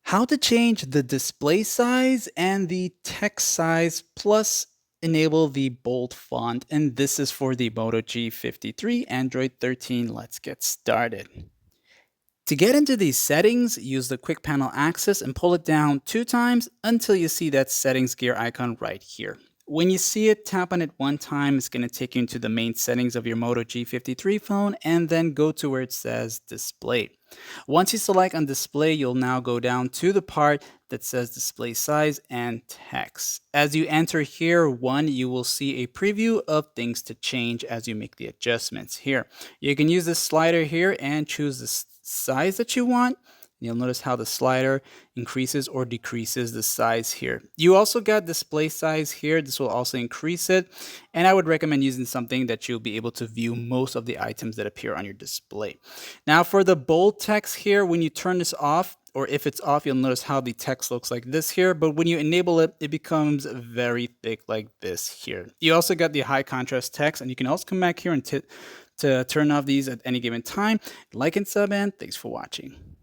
How to change the display size and the text size, plus enable the bold font. And this is for the Moto G53 Android 13. Let's get started. To get into these settings, use the quick panel access and pull it down 2 times until you see that settings gear icon right here. When you see it, tap on it 1 time. It's going to take you into the main settings of your Moto G53 phone and then go to where it says display. Once you select on display, you'll now go down to the part that says display size and text. As you enter here, you will see a preview of things to change as you make the adjustments here. You can use this slider here and choose the size that you want. You'll notice how the slider increases or decreases the size here. You also got display size here. This will also increase it. And I would recommend using something that you'll be able to view most of the items that appear on your display. Now for the bold text here, when you turn this off, or if it's off, you'll notice how the text looks like this here. But when you enable it, it becomes very thick like this here. You also got the high contrast text, and you can also come back here and to turn off these at any given time. Like and sub, and thanks for watching.